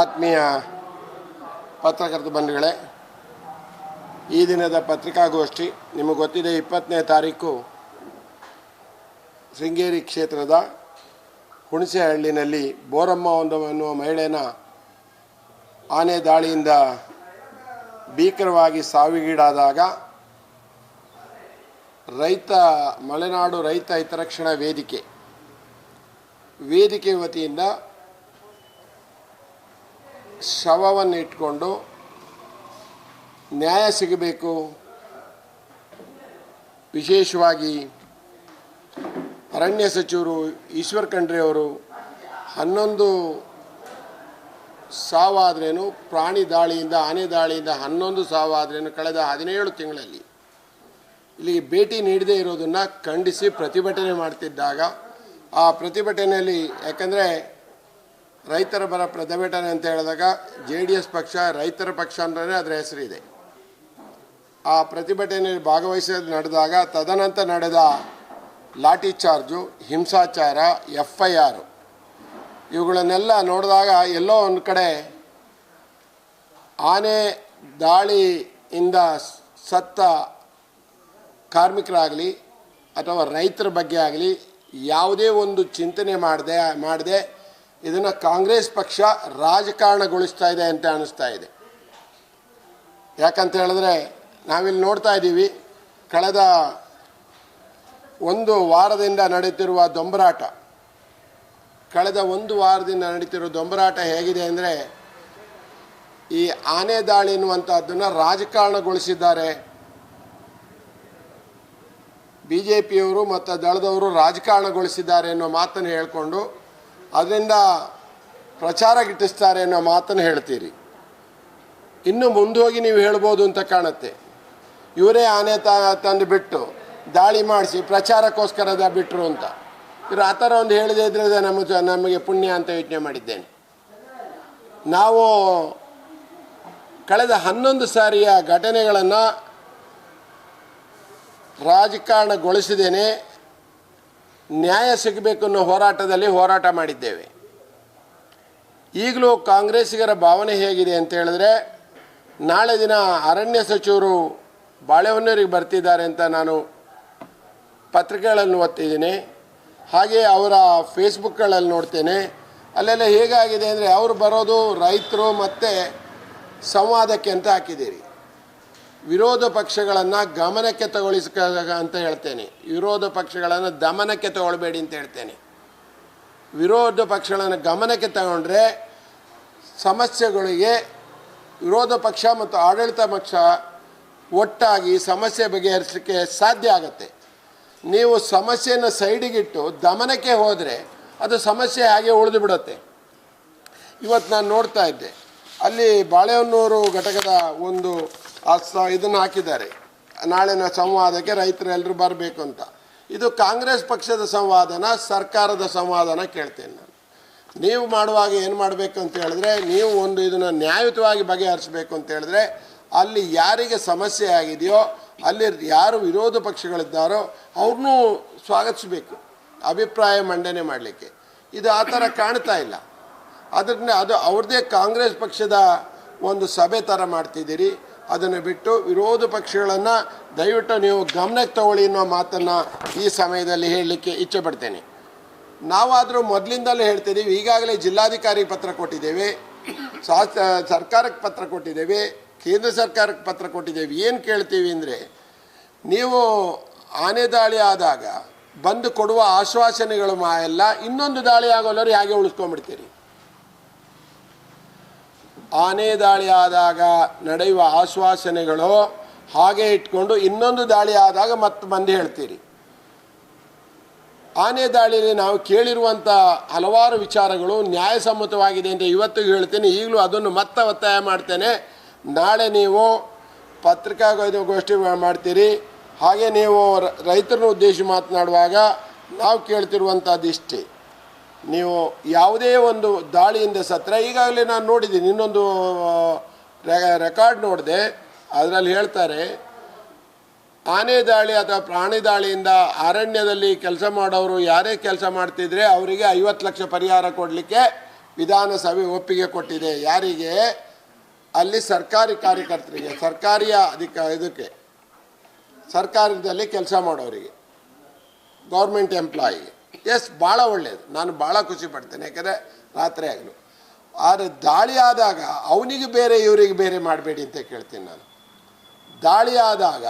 ಆತ್ಮೀಯ ಪತ್ರಕರ್ತ ಬಂಧುಗಳೇ, ಈ ದಿನದ ಪತ್ರಿಕಾಗೋಷ್ಠಿ ನಿಮಗೆ ಗೊತ್ತಿದೆ. 20ನೇ ತಾರೀಕು ಶೃಂಗೇರಿ ಕ್ಷೇತ್ರದ ಹುಣಸೆಹಳ್ಳಿನಲ್ಲಿ ಬೋರಮ್ಮ ಎನ್ನುವ ಮಹಿಳೆನ ಆನೆ ದಾಳಿಯಿಂದ ಭೀಕರವಾಗಿ ಸಾವಿಗೀಡಾದಾಗ ಮಲೆನಾಡು ರೈತ ಹಿತರಕ್ಷಣಾ ವೇದಿಕೆ ವತಿಯಿಂದ ಶವವನ್ನು ಇಟ್ಕೊಂಡು ನ್ಯಾಯ ಸಿಗಬೇಕು, ವಿಶೇಷವಾಗಿ ಅರಣ್ಯ ಸಚಿವರು ಈಶ್ವರ್ ಖಂಡ್ರೆ ಅವರು 11 ಸಾವಾದ್ರೇನು, ಪ್ರಾಣಿ ದಾಳಿಯಿಂದ ಆನೆ ದಾಳಿಯಿಂದ 11 ಸಾವಾದ್ರೇನು ಕಳೆದ 17 ತಿಂಗಳಲ್ಲಿ ಇಲ್ಲಿಗೆ ಭೇಟಿ ನೀಡದೇ ಇರೋದನ್ನು ಖಂಡಿಸಿ ಪ್ರತಿಭಟನೆ ಮಾಡ್ತಿದ್ದಾಗ ಆ ಪ್ರತಿಭಟನೆಯಲ್ಲಿ, ಯಾಕಂದರೆ ರೈತರ ಪರ ಪ್ರತಿಭಟನೆ ಅಂತ ಹೇಳಿದಾಗ JDS ಪಕ್ಷ ರೈತರ ಪಕ್ಷ ಅಂತಲೇ ಅದರ ಹೆಸರಿದೆ. ಆ ಪ್ರತಿಭಟನೆಯಲ್ಲಿ ನಡೆದಾಗ ತದನಂತರ ನಡೆದ ಲಾಠಿ ಚಾರ್ಜು, ಹಿಂಸಾಚಾರ, FIR ಇವುಗಳನ್ನೆಲ್ಲ ನೋಡಿದಾಗ ಎಲ್ಲೋ ಒಂದು ಕಡೆ ಆನೆ ದಾಳಿಯಿಂದ ಸತ್ತ ಕಾರ್ಮಿಕರಾಗಲಿ ಅಥವಾ ರೈತರ ಬಗ್ಗೆ ಆಗಲಿ ಯಾವುದೇ ಒಂದು ಚಿಂತನೆ ಮಾಡದೆ ಇದನ್ನು ಕಾಂಗ್ರೆಸ್ ಪಕ್ಷ ರಾಜಕಾರಣಗೊಳಿಸ್ತಾ ಇದೆ ಅಂತ ಅನ್ನಿಸ್ತಾ ಇದೆ. ಯಾಕಂತ ಹೇಳಿದ್ರೆ ನಾವಿಲ್ಲಿ ನೋಡ್ತಾ ಇದ್ದೀವಿ, ಕಳೆದ 1 ವಾರದಿಂದ ನಡೀತಿರುವ ದೊಂಬರಾಟ, ಹೇಗಿದೆ ಅಂದರೆ ಈ ಆನೆ ದಾಳಿ ಎನ್ನುವಂಥದ್ದನ್ನು ರಾಜಕಾರಣಗೊಳಿಸಿದ್ದಾರೆ. BJPಯವರು ಮತ್ತು ದಳದವರು ರಾಜಕಾರಣಗೊಳಿಸಿದ್ದಾರೆ ಅನ್ನೋ ಮಾತನ್ನು ಹೇಳಿಕೊಂಡು ಅದರಿಂದ ಪ್ರಚಾರ ಗಿಟ್ಟಿಸ್ತಾರೆ ಅನ್ನೋ ಮಾತನ್ನು ಹೇಳ್ತೀರಿ. ಇನ್ನು ಮುಂದೋಗಿ ನೀವು ಹೇಳ್ಬೋದು ಅಂತ ಕಾಣುತ್ತೆ, ಇವರೇ ಆನೆ ತಂದು ಬಿಟ್ಟು ದಾಳಿ ಮಾಡಿಸಿ ಪ್ರಚಾರಕ್ಕೋಸ್ಕರ ಬಿಟ್ಟರು ಅಂತ. ಇವರು ಆ ಥರ ಒಂದು ಹೇಳದೇ ಇದ್ರೆ ನಮಗೆ ಪುಣ್ಯ ಅಂತ ಯೋಚನೆ ಮಾಡಿದ್ದೇನೆ. ನಾವು ಕಳೆದ 11 ಸಾರಿಯ ಘಟನೆಗಳನ್ನು ರಾಜಕಾರಣಗೊಳಿಸಿದ್ದೇನೆ, ನ್ಯಾಯ ಸಿಗಬೇಕು ಅನ್ನೋ ಹೋರಾಟ ಮಾಡಿದ್ದೇವೆ. ಈಗಲೂ ಕಾಂಗ್ರೆಸ್ಸಿಗರ ಭಾವನೆ ಹೇಗಿದೆ ಅಂತ ಹೇಳಿದ್ರೆ, ನಾಳೆ ದಿನ ಅರಣ್ಯ ಸಚಿವರು ಬಾಳೆಹೊನ್ನೂರಿಗೆ ಬರ್ತಿದ್ದಾರೆ ಅಂತ ನಾನು ಪತ್ರಿಕೆಗಳನ್ನು ಓದ್ತಿದ್ದೀನಿ, ಹಾಗೆ ಅವರ ಫೇಸ್ಬುಕ್ಗಳಲ್ಲಿ ನೋಡ್ತೇನೆ. ಅಲ್ಲೆಲ್ಲ ಹೇಗಾಗಿದೆ ಅಂದರೆ, ಅವರು ಬರೋದು ರೈತರು ಮತ್ತು ಸಂವಾದಕ್ಕೆ ಅಂತ ಹಾಕಿದ್ದೀರಿ. ವಿರೋಧ ಪಕ್ಷಗಳನ್ನು ಗಮನಕ್ಕೆ ಅಂತ ಹೇಳ್ತೇನೆ. ವಿರೋಧ ಪಕ್ಷಗಳನ್ನು ದಮನಕ್ಕೆ ತಗೊಳ್ಬೇಡಿ ಅಂತ ಹೇಳ್ತೇನೆ. ವಿರೋಧ ಪಕ್ಷಗಳನ್ನು ಗಮನಕ್ಕೆ ತಗೊಂಡ್ರೆ ಸಮಸ್ಯೆಗಳಿಗೆ ವಿರೋಧ ಪಕ್ಷ ಮತ್ತು ಆಡಳಿತ ಪಕ್ಷ ಒಟ್ಟಾಗಿ ಸಮಸ್ಯೆ ಬಗೆಹರಿಸಲಿಕ್ಕೆ ಸಾಧ್ಯ ಆಗುತ್ತೆ. ನೀವು ಸಮಸ್ಯೆಯನ್ನು ಸೈಡಿಗಿಟ್ಟು ದಮನಕ್ಕೆ ಹೋದರೆ ಅದು ಸಮಸ್ಯೆ ಹಾಗೆ ಉಳಿದು ಬಿಡುತ್ತೆ. ಇವತ್ತು ನಾನು ನೋಡ್ತಾ ಇದ್ದೆ, ಅಲ್ಲಿ ಬಾಳೆಹೊನ್ನೂರು ಘಟಕದ ಒಂದು ಇದನ್ನು ಹಾಕಿದ್ದಾರೆ, ನಾಳಿನ ಸಂವಾದಕ್ಕೆ ರೈತರೆಲ್ಲರೂ ಬರಬೇಕು ಅಂತ. ಇದು ಕಾಂಗ್ರೆಸ್ ಪಕ್ಷದ ಸಂವಾದನ, ಸರ್ಕಾರದ ಸಂವಾದನ ಕೇಳ್ತೇನೆ ನಾನು. ನೀವು ಮಾಡುವಾಗ ಏನು ಮಾಡಬೇಕು ಅಂತ ಹೇಳಿದ್ರೆ, ನೀವು ಇದನ್ನು ನ್ಯಾಯಯುತವಾಗಿ ಬಗೆಹರಿಸಬೇಕು ಅಂತ ಹೇಳಿದ್ರೆ, ಅಲ್ಲಿ ಯಾರಿಗೆ ಸಮಸ್ಯೆ ಆಗಿದೆಯೋ, ಅಲ್ಲಿ ಯಾರು ವಿರೋಧ ಪಕ್ಷಗಳಿದ್ದಾರೋ ಅವ್ರನ್ನೂ ಸ್ವಾಗತಿಸಬೇಕು, ಅಭಿಪ್ರಾಯ ಮಂಡನೆ ಮಾಡಲಿಕ್ಕೆ. ಇದು ಆ ಥರ ಕಾಣ್ತಾ ಇಲ್ಲ. ಅದು ಅವ್ರದ್ದೇ ಕಾಂಗ್ರೆಸ್ ಪಕ್ಷದ ಒಂದು ಸಭೆ ಥರ ಮಾಡ್ತಿದ್ದೀರಿ. ಅದನ್ನು ಬಿಟ್ಟು ವಿರೋಧ ಪಕ್ಷಗಳನ್ನು ದಯವಿಟ್ಟು ನೀವು ಗಮನಕ್ಕೆ ತಗೊಳ್ಳಿ ಅನ್ನೋ ಮಾತನ್ನು ಈ ಸಮಯದಲ್ಲಿ ಹೇಳಲಿಕ್ಕೆ ಇಚ್ಛೆ ಪಡ್ತೇನೆ. ನಾವಾದರೂ ಮೊದಲಿಂದಲೇ ಹೇಳ್ತಿದ್ದೀವಿ, ಈಗಾಗಲೇ ಜಿಲ್ಲಾಧಿಕಾರಿ ಪತ್ರ ಕೊಟ್ಟಿದ್ದೇವೆ, ಸರ್ಕಾರಕ್ಕೆ ಪತ್ರ ಕೊಟ್ಟಿದ್ದೇವೆ, ಕೇಂದ್ರ ಸರ್ಕಾರಕ್ಕೆ ಪತ್ರ ಕೊಟ್ಟಿದ್ದೇವೆ. ಏನು ಕೇಳ್ತೀವಿ ಅಂದರೆ, ನೀವು ಆನೆ ದಾಳಿ ಆದಾಗ ಬಂದು ಕೊಡುವ ಆಶ್ವಾಸನೆಗಳು ಎಲ್ಲ ಇನ್ನೊಂದು ದಾಳಿ ಆಗೋಲ್ಲರು ಹೇಗೆ ಉಳಿಸ್ಕೊಂಡ್ಬಿಡ್ತೀರಿ? ಆನೆ ದಾಳಿ ಆದಾಗ ನಡೆಯುವ ಆಶ್ವಾಸನೆಗಳು ಹಾಗೆ ಇಟ್ಕೊಂಡು ಇನ್ನೊಂದು ದಾಳಿ ಆದಾಗ ಮತ್ತೆ ಬಂದು ಹೇಳ್ತೀರಿ. ಆನೆ ದಾಳಿಯಲ್ಲಿ ನಾವು ಕೇಳಿರುವಂಥ ಹಲವಾರು ವಿಚಾರಗಳು ನ್ಯಾಯಸಮ್ಮತವಾಗಿದೆ ಅಂತ ಇವತ್ತಿಗೂ ಹೇಳ್ತೇನೆ. ಈಗಲೂ ಅದನ್ನು ಮತ್ತೆ ಒತ್ತಾಯ ಮಾಡ್ತೇನೆ. ನಾಳೆ ನೀವು ಪತ್ರಿಕಾಗೋಷ್ಠಿ ಮಾಡ್ತೀರಿ, ಹಾಗೆ ನೀವು ರೈತರನ್ನು ಉದ್ದೇಶಿಸಿ ಮಾತನಾಡುವಾಗ ನಾವು ಕೇಳ್ತಿರುವಂಥದ್ದು ಇಷ್ಟೇ, ನೀವು ಯಾವುದೇ ಒಂದು ದಾಳಿಯಿಂದ ಸತ್ತರೆ, ಈಗಾಗಲೇ ನಾನು ನೋಡಿದ್ದೀನಿ, ಇನ್ನೊಂದು ರೆಕಾರ್ಡ್ ನೋಡಿದೆ, ಅದರಲ್ಲಿ ಹೇಳ್ತಾರೆ ಆನೆ ದಾಳಿ ಅಥವಾ ಪ್ರಾಣಿ ದಾಳಿಯಿಂದ ಅರಣ್ಯದಲ್ಲಿ ಕೆಲಸ ಮಾಡೋರು ಯಾರೇ ಕೆಲಸ ಮಾಡ್ತಿದ್ರೆ ಅವರಿಗೆ 50 ಲಕ್ಷ ಪರಿಹಾರ ಕೊಡಲಿಕ್ಕೆ ವಿಧಾನಸಭೆ ಒಪ್ಪಿಗೆ ಕೊಟ್ಟಿದೆ. ಯಾರಿಗೆ? ಅಲ್ಲಿ ಸರ್ಕಾರಿ ಕಾರ್ಯಕರ್ತರಿಗೆ, ಸರ್ಕಾರಿಯ ಇದಕ್ಕೆ ಸರ್ಕಾರದಲ್ಲಿ ಕೆಲಸ ಮಾಡೋರಿಗೆ, ಗೌರ್ಮೆಂಟ್ ಎಂಪ್ಲಾಯಿಗೆ. ಎಸ್, ಭಾಳ ಒಳ್ಳೆಯದು. ನಾನು ಭಾಳ ಖುಷಿ ಪಡ್ತೇನೆ, ಯಾಕಂದರೆ ರಾತ್ರಿ ಆಗಲು. ಆದರೆ ದಾಳಿ ಆದಾಗ ಅವನಿಗೆ ಬೇರೆ ಇವರಿಗೆ ಬೇರೆ ಮಾಡಬೇಡಿ ಅಂತ ಕೇಳ್ತೀನಿ ನಾನು. ದಾಳಿ ಆದಾಗ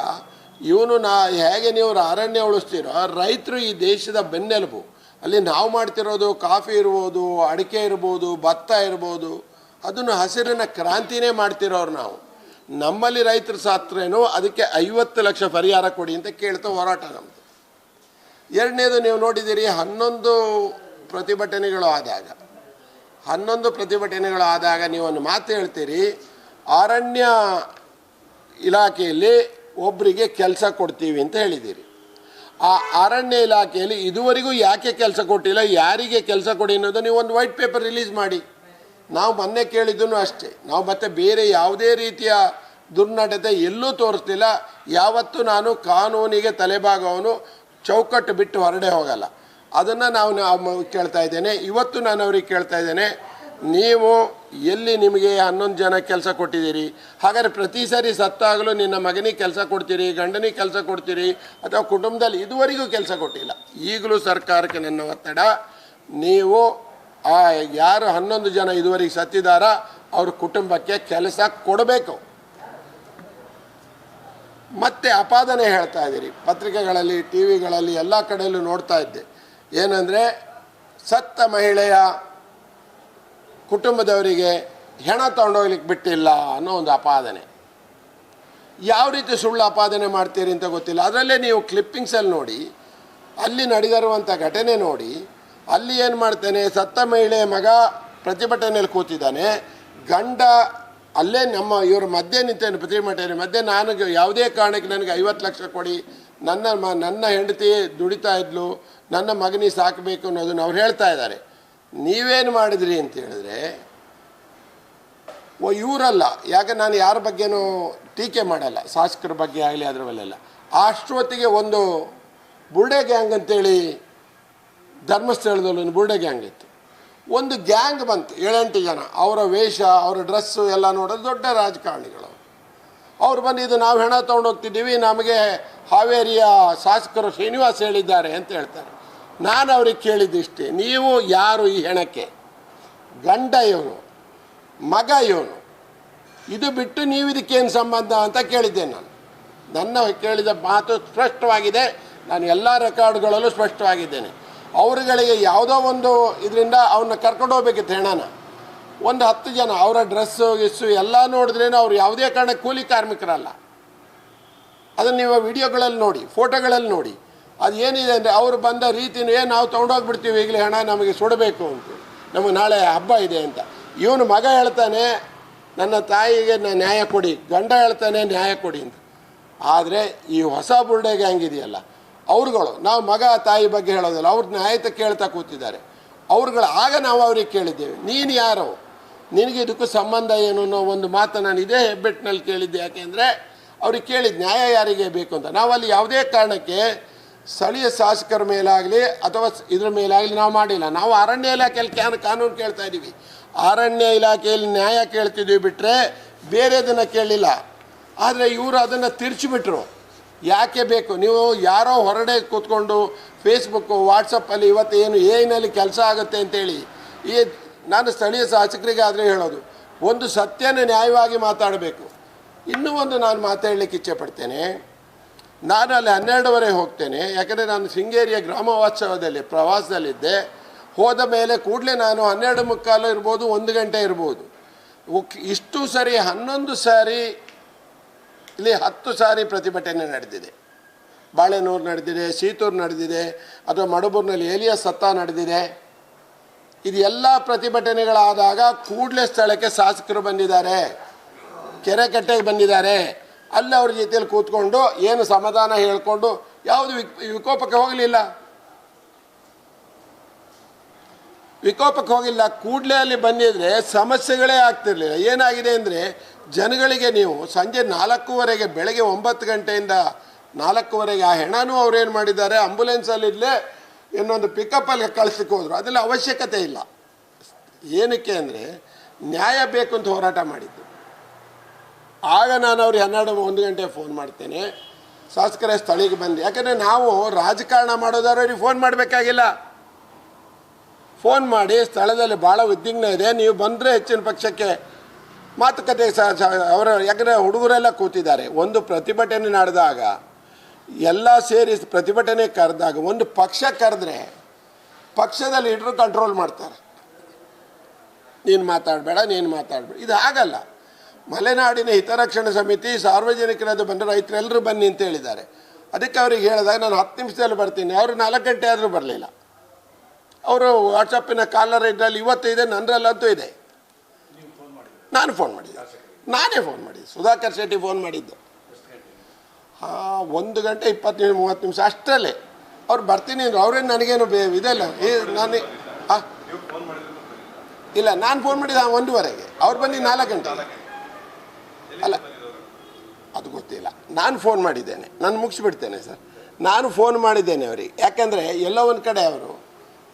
ಇವನು ಹೇಗೆ ನೀವು ಅರಣ್ಯ ಉಳಿಸ್ತೀರೋ, ರೈತರು ಈ ದೇಶದ ಬೆನ್ನೆಲುಬು. ಅಲ್ಲಿ ನಾವು ಮಾಡ್ತಿರೋದು ಕಾಫಿ ಇರ್ಬೋದು, ಅಡಿಕೆ ಇರ್ಬೋದು, ಭತ್ತ ಇರ್ಬೋದು, ಅದನ್ನು ಹಸಿರಿನ ಕ್ರಾಂತಿನೇ ಮಾಡ್ತಿರೋರು ನಾವು. ನಮ್ಮಲ್ಲಿ ರೈತರು ಸಾತ್ರೇನೋ ಅದಕ್ಕೆ 50 ಲಕ್ಷ ಪರಿಹಾರ ಕೊಡಿ ಅಂತ ಕೇಳ್ತಾ ಹೋರಾಟ ನಮ್ಮದು. ಎರಡನೇದು, ನೀವು ನೋಡಿದ್ದೀರಿ 11 ಪ್ರತಿಭಟನೆಗಳು ಆದಾಗ ನೀವೊಂದು ಮಾತು ಹೇಳ್ತೀರಿ, ಅರಣ್ಯ ಇಲಾಖೆಯಲ್ಲಿ ಒಬ್ಬರಿಗೆ ಕೆಲಸ ಕೊಡ್ತೀವಿ ಅಂತ ಹೇಳಿದ್ದೀರಿ. ಆ ಅರಣ್ಯ ಇಲಾಖೆಯಲ್ಲಿ ಇದುವರೆಗೂ ಯಾಕೆ ಕೆಲಸ ಕೊಟ್ಟಿಲ್ಲ, ಯಾರಿಗೆ ಕೆಲಸ ಕೊಡಿ ಅನ್ನೋದು ನೀವು ಒಂದು ವೈಟ್ ಪೇಪರ್ ರಿಲೀಸ್ ಮಾಡಿ. ನಾವು ಮೊನ್ನೆ ಕೇಳಿದ್ದೂ ಅಷ್ಟೇ. ನಾವು ಮತ್ತೆ ಬೇರೆ ಯಾವುದೇ ರೀತಿಯ ದುರ್ನಡತೆ ಎಲ್ಲೂ ತೋರಿಸ್ತಿಲ್ಲ. ಯಾವತ್ತೂ ನಾನು ಕಾನೂನಿಗೆ ತಲೆಭಾಗವನು ಚೌಕಟ್ಟು ಬಿಟ್ಟು ಹೊರಡೆ ಹೋಗಲ್ಲ. ಅದನ್ನು ನಾವು ಕೇಳ್ತಾ ಇದ್ದೇನೆ. ಇವತ್ತು ನಾನು ಅವ್ರಿಗೆ ಕೇಳ್ತಾ ಇದ್ದೇನೆ, ನೀವು ಎಲ್ಲಿ ನಿಮಗೆ 11 ಜನ ಕೆಲಸ ಕೊಟ್ಟಿದ್ದೀರಿ? ಹಾಗಾದರೆ ಪ್ರತಿ ಸಾರಿ ಸತ್ತಾಗಲೂ ನಿನ್ನ ಮಗನಿಗೆ ಕೆಲಸ ಕೊಡ್ತೀರಿ, ಗಂಡನಿಗೆ ಕೆಲಸ ಕೊಡ್ತೀರಿ, ಅಥವಾ ಕುಟುಂಬದಲ್ಲಿ ಇದುವರೆಗೂ ಕೆಲಸ ಕೊಟ್ಟಿಲ್ಲ. ಈಗಲೂ ಸರ್ಕಾರಕ್ಕೆ ನನ್ನ ಒತ್ತಡ, ನೀವು ಯಾರು 11 ಜನ ಇದುವರೆಗೆ ಸತ್ತಿದಾರ ಅವ್ರ ಕುಟುಂಬಕ್ಕೆ ಕೆಲಸ ಕೊಡಬೇಕು. ಮತ್ತೆ ಅಪಾದನೆ ಹೇಳ್ತಾ ಇದ್ದೀರಿ, ಪತ್ರಿಕೆಗಳಲ್ಲಿ, ಟಿ ವಿಗಳಲ್ಲಿ ಎಲ್ಲ ಕಡೆಯಲ್ಲೂ ನೋಡ್ತಾ ಇದ್ದೆ. ಏನಂದರೆ ಸತ್ತ ಮಹಿಳೆಯ ಕುಟುಂಬದವರಿಗೆ ಹೆಣ ತೊಗೊಂಡೋಗ್ಲಿಕ್ಕೆ ಬಿಟ್ಟಿಲ್ಲ ಅನ್ನೋ ಒಂದು ಅಪಾದನೆ. ಯಾವ ರೀತಿ ಸುಳ್ಳು ಅಪಾದನೆ ಮಾಡ್ತೀರಿ ಅಂತ ಗೊತ್ತಿಲ್ಲ. ಅದರಲ್ಲೇ ನೀವು ಕ್ಲಿಪ್ಪಿಂಗ್ಸಲ್ಲಿ ನೋಡಿ, ಅಲ್ಲಿ ನಡೆದಿರುವಂಥ ಘಟನೆ ನೋಡಿ. ಅಲ್ಲಿ ಏನು ಮಾಡ್ತಾನೆ, ಸತ್ತ ಮಹಿಳೆಯ ಮಗ ಪ್ರತಿಭಟನೆಯಲ್ಲಿ ಕೂತಿದ್ದಾನೆ, ಗಂಡ ಅಲ್ಲೇ ಇವ್ರ ಮಧ್ಯೆ ನಿಂತೇನೆ, ಪ್ರತಿಭಟನೆ ಮಧ್ಯೆ. ನನಗೆ ಯಾವುದೇ ಕಾರಣಕ್ಕೆ ನನಗೆ 50 ಲಕ್ಷ ಕೊಡಿ, ನನ್ನ ಹೆಂಡತಿ ದುಡಿತಾ ಇದ್ಲು, ನನ್ನ ಮಗನಿಗೆ ಸಾಕಬೇಕು ಅನ್ನೋದನ್ನು ಅವ್ರು ಹೇಳ್ತಾ ಇದ್ದಾರೆ. ನೀವೇನು ಮಾಡಿದ್ರಿ ಅಂತ ಹೇಳಿದ್ರೆ, ಇವರಲ್ಲ, ಯಾಕೆ ನಾನು ಯಾರ ಬಗ್ಗೆನೂ ಟೀಕೆ ಮಾಡಲ್ಲ, ಶಾಸಕರ ಬಗ್ಗೆ ಆಗಲಿ ಅದ್ರ ಮೇಲೆಲ್ಲ. ಅಷ್ಟೊತ್ತಿಗೆ ಒಂದು ಬುರ್ಡೆ ಗ್ಯಾಂಗ್ ಅಂತೇಳಿ ಧರ್ಮಸ್ಥಳದಲ್ಲಿ ಒಂದು ಬುರ್ಡೆ ಗ್ಯಾಂಗ್ ಇತ್ತು. ಒಂದು ಗ್ಯಾಂಗ್ ಬಂತು, 7-8 ಜನ. ಅವರ ವೇಷ, ಅವರ ಡ್ರೆಸ್ಸು ಎಲ್ಲ ನೋಡೋದು ದೊಡ್ಡ ರಾಜಕಾರಣಿಗಳು. ಅವ್ರು ಬಂದು, ಇದು ನಾವು ಹೆಣ ತೊಗೊಂಡೋಗ್ತಿದ್ದೀವಿ, ನಮಗೆ ಹಾವೇರಿಯ ಶಾಸಕರು ಶ್ರೀನಿವಾಸ್ ಹೇಳಿದ್ದಾರೆ ಅಂತ ಹೇಳ್ತಾರೆ. ನಾನು ಅವ್ರಿಗೆ ಕೇಳಿದ್ದಿಷ್ಟೇ, ನೀವು ಯಾರು ಈ ಹೆಣಕ್ಕೆ? ಗಂಡ ಇವನು, ಮಗ ಇವನು, ಇದು ಬಿಟ್ಟು ನೀವು ಇದಕ್ಕೇನು ಸಂಬಂಧ ಅಂತ ಕೇಳಿದ್ದೇನೆ ನಾನು. ನನ್ನ ಕೇಳಿದ ಮಾತು ಸ್ಪಷ್ಟವಾಗಿದೆ, ನಾನು ಎಲ್ಲ ರೆಕಾರ್ಡ್ಗಳಲ್ಲೂ ಸ್ಪಷ್ಟವಾಗಿದ್ದೇನೆ. ಅವರುಗಳಿಗೆ ಯಾವುದೋ ಒಂದು ಇದರಿಂದ ಅವನ್ನ ಕರ್ಕೊಂಡು ಹೋಗ್ಬೇಕಿತ್ತು ಹೆಣನ. ಒಂದು 10 ಜನ, ಅವರ ಡ್ರೆಸ್ಸು ಗಿಸ್ಸು ಎಲ್ಲ ನೋಡಿದ್ರೇನು ಅವ್ರು ಯಾವುದೇ ಕಾರಣಕ್ಕೆ ಕೂಲಿ ಕಾರ್ಮಿಕರಲ್ಲ. ಅದನ್ನು ನೀವು ವಿಡಿಯೋಗಳಲ್ಲಿ ನೋಡಿ, ಫೋಟೋಗಳಲ್ಲಿ ನೋಡಿ. ಅದು ಏನಿದೆ ಅಂದರೆ ಅವರು ಬಂದ ರೀತಿಯೇ, ನಾವು ತೊಗೊಂಡೋಗ್ಬಿಡ್ತೀವಿ ಈಗಲೇ ಹೆಣ, ನಮಗೆ ಸುಡಬೇಕು ಅಂತ, ನಮಗೆ ನಾಳೆ ಹಬ್ಬ ಇದೆ ಅಂತ. ಇವನು ಮಗ ಹೇಳ್ತಾನೆ, ನನ್ನ ತಾಯಿಗೆ ನ್ಯಾಯ ಕೊಡಿ, ಗಂಡ ಹೇಳ್ತಾನೆ ನ್ಯಾಯ ಕೊಡಿ ಅಂತ. ಆದರೆ ಈ ಹೊಸ ಬುರ್ಡೆ ಗ್ಯಾಂಗ್ ಇದೆಯಲ್ಲ, ಅವ್ರುಗಳು, ನಾವು ಮಗ ತಾಯಿ ಬಗ್ಗೆ ಹೇಳೋದಿಲ್ಲ, ಅವ್ರ ನ್ಯಾಯತ ಕೇಳ್ತಾ ಕೂತಿದ್ದಾರೆ ಅವ್ರುಗಳು. ಆಗ ನಾವು ಅವ್ರಿಗೆ ಕೇಳಿದ್ದೇವೆ, ನೀನು ಯಾರು, ನಿನಗೆ ಇದಕ್ಕೂ ಸಂಬಂಧ ಏನು ಅನ್ನೋ ಒಂದು ಮಾತು ನಾನು ಇದೇ ಹೆಬ್ಬೆಟ್ಟಿನಲ್ಲಿ ಕೇಳಿದ್ದೆ. ಯಾಕೆಂದರೆ ಅವ್ರಿಗೆ ಕೇಳಿದ್ದು ನ್ಯಾಯ ಯಾರಿಗೆ ಬೇಕು ಅಂತ. ನಾವಲ್ಲಿ ಯಾವುದೇ ಕಾರಣಕ್ಕೆ ಸ್ಥಳೀಯ ಶಾಸಕರ ಮೇಲಾಗಲಿ ಅಥವಾ ಇದ್ರ ಮೇಲಾಗಲಿ ನಾವು ಮಾಡಿಲ್ಲ. ನಾವು ಅರಣ್ಯ ಇಲಾಖೆಯಲ್ಲಿ ಕಾನೂನು ಕೇಳ್ತಾ ಇದ್ದೀವಿ, ಅರಣ್ಯ ಇಲಾಖೆಯಲ್ಲಿ ನ್ಯಾಯ ಕೇಳ್ತಿದ್ವಿ ಬಿಟ್ಟರೆ ಬೇರೆದನ್ನು ಕೇಳಲಿಲ್ಲ. ಆದರೆ ಇವರು ಅದನ್ನು ತಿರ್ಚಿಬಿಟ್ರು. ಯಾಕೆ ಬೇಕು? ನೀವು ಯಾರೋ ಹೊರಗಡೆ ಕೂತ್ಕೊಂಡು ಫೇಸ್ಬುಕ್ಕು, ವಾಟ್ಸಪ್ಪಲ್ಲಿ ಇವತ್ತು ಏನು ಏನಲ್ಲಿ ಕೆಲಸ ಆಗುತ್ತೆ ಅಂತೇಳಿ, ನಾನು ಸ್ಥಳೀಯ ಶಾಸಕರಿಗೆ ಆದರೆ ಹೇಳೋದು, ಒಂದು ಸತ್ಯನ ನ್ಯಾಯವಾಗಿ ಮಾತಾಡಬೇಕು. ಇನ್ನೂ ಒಂದು ನಾನು ಮಾತಾಡಲಿಕ್ಕೆ ಇಚ್ಛೆ ಪಡ್ತೇನೆ. ನಾನು ಅಲ್ಲಿ 12ವರೆಗೆ ಹೋಗ್ತೇನೆ, ಯಾಕಂದರೆ ನಾನು ಶೃಂಗೇರಿಯ ಗ್ರಾಮೋತ್ಸವದಲ್ಲಿ ಪ್ರವಾಸದಲ್ಲಿದ್ದೆ. ಹೋದ ಮೇಲೆ ಕೂಡಲೇ ನಾನು 12:15 ಇರ್ಬೋದು, 1 ಗಂಟೆ ಇರ್ಬೋದು. ಇಷ್ಟು ಸರಿ 11 ಸಾರಿ ಇಲ್ಲಿ 10 ಸಾರಿ ಪ್ರತಿಭಟನೆ ನಡೆದಿದೆ. ಬಾಳೆನೂರು ನಡೆದಿದೆ, ಸೀತೂರು ನಡೆದಿದೆ, ಅಥವಾ ಮಡಬೂರಿನಲ್ಲಿ ಏಲಿಯಸ್ ಸತ್ತ ನಡೆದಿದೆ. ಇದು ಎಲ್ಲ ಪ್ರತಿಭಟನೆಗಳಾದಾಗ ಕೂಡಲೇ ಸ್ಥಳಕ್ಕೆ ಶಾಸಕರು ಬಂದಿದ್ದಾರೆ, ಕೆರೆ ಕಟ್ಟೆಗೆ ಬಂದಿದ್ದಾರೆ. ಅಲ್ಲಿ ಅವ್ರ ಜೊತೆಯಲ್ಲಿ ಕೂತ್ಕೊಂಡು ಏನು ಸಮಾಧಾನ ಹೇಳಿಕೊಂಡು ಯಾವುದು ವಿಕೋಪಕ್ಕೆ ಹೋಗಲಿಲ್ಲ. ಕೂಡಲೇ ಅಲ್ಲಿ ಬಂದಿದ್ರೆ ಸಮಸ್ಯೆಗಳೇ ಆಗ್ತಿರಲಿಲ್ಲ. ಏನಾಗಿದೆ ಅಂದರೆ, ಜನಗಳಿಗೆ ನೀವು ಸಂಜೆ 4:15, ಬೆಳಗ್ಗೆ 9 ಗಂಟೆಯಿಂದ 4:15 ಆ ಹೆಣನೂ ಅವ್ರೇನು ಮಾಡಿದ್ದಾರೆ, ಆಂಬುಲೆನ್ಸಲ್ಲಿರಲೇ ಇನ್ನೊಂದು ಪಿಕಪ್ಪಲ್ಲಿ ಕಳಿಸ್ಲಿಕ್ಕೆ ಹೋದರು. ಅದೆಲ್ಲ ಅವಶ್ಯಕತೆ ಇಲ್ಲ. ಏನಕ್ಕೆ ಅಂದರೆ ನ್ಯಾಯ ಬೇಕು ಅಂತ ಹೋರಾಟ ಮಾಡಿದ್ದು. ಆಗ ನಾನು ಅವ್ರಿಗೆ 1 ಗಂಟೆ ಫೋನ್ ಮಾಡ್ತೇನೆ, ಶಾಸಕರ ಸ್ಥಳೀಗೆ ಬಂದು. ಯಾಕಂದರೆ ನಾವು ರಾಜಕಾರಣ ಮಾಡೋದವ್ರಿಗೆ ಫೋನ್ ಮಾಡಬೇಕಾಗಿಲ್ಲ. ಫೋನ್ ಮಾಡಿ ಸ್ಥಳದಲ್ಲಿ ಭಾಳ ಉದ್ವಿಗ್ನ ಇದೆ, ನೀವು ಬಂದರೆ ಹೆಚ್ಚಿನ ಪಕ್ಷಕ್ಕೆ ಮಾತುಕತೆ ಅವರ, ಯಾಕಂದರೆ ಹುಡುಗರೆಲ್ಲ ಕೂತಿದ್ದಾರೆ. ಒಂದು ಪ್ರತಿಭಟನೆ ನಡೆದಾಗ ಎಲ್ಲ ಸೇರಿ ಪ್ರತಿಭಟನೆ ಕರೆದಾಗ ಒಂದು ಪಕ್ಷ ಕರೆದ್ರೆ ಪಕ್ಷದ ಲೀಡ್ರು ಕಂಟ್ರೋಲ್ ಮಾಡ್ತಾರೆ. ನೀನು ಮಾತಾಡಬೇಡ, ನೀನು ಮಾತಾಡಬೇಡ. ಇದು ಹಾಗಲ್ಲ. ಮಲೆನಾಡಿನ ಹಿತರಕ್ಷಣಾ ಸಮಿತಿ ಸಾರ್ವಜನಿಕರದ್ದು ಬಂದು ರೈತರೆಲ್ಲರೂ ಬನ್ನಿ ಅಂತ ಹೇಳಿದ್ದಾರೆ. ಅದಕ್ಕೆ ಅವ್ರಿಗೆ ಹೇಳಿದಾಗ ನಾನು 10 ನಿಮಿಷದಲ್ಲಿ ಬರ್ತೀನಿ, ಅವರು 4 ಗಂಟೆ ಆದರೂ ಬರಲಿಲ್ಲ. ಅವರು ವಾಟ್ಸಪ್ಪಿನ ಕಾಲರ್ ಇದರಲ್ಲಿ ಇವತ್ತು ಇದೆ, ನನ್ನರಲ್ಲಂತೂ ಇದೆ. ನಾನು ಫೋನ್ ಮಾಡಿದ್ದೆ, ನಾನೇ ಫೋನ್ ಮಾಡಿದ್ದೆ. ಸುಧಾಕರ್ ಶೆಟ್ಟಿ ಫೋನ್ ಮಾಡಿದ್ದು 1 ಗಂಟೆ 20 ನಿಮಿಷ 30 ನಿಮಿಷ ಅಷ್ಟರಲ್ಲೇ ಅವ್ರು ಬರ್ತೀನಿ ಅಂದರು. ಅವ್ರೇನು ನನಗೇನು ಇದೆಲ್ಲ ನಾನು ಇಲ್ಲ, ನಾನು ಫೋನ್ ಮಾಡಿದ್ದೆ 1:15, ಅವ್ರು ಬಂದು 4 ಗಂಟೆ. ಅಲ್ಲ, ಅದು ಗೊತ್ತಿಲ್ಲ. ನಾನು ಫೋನ್ ಮಾಡಿದ್ದೇನೆ, ನಾನು ಮುಗಿಸ್ಬಿಡ್ತೇನೆ ಸರ್. ನಾನು ಫೋನ್ ಮಾಡಿದ್ದೇನೆ ಅವರಿಗೆ. ಯಾಕಂದರೆ ಎಲ್ಲೋ ಒಂದು ಕಡೆ ಅವರು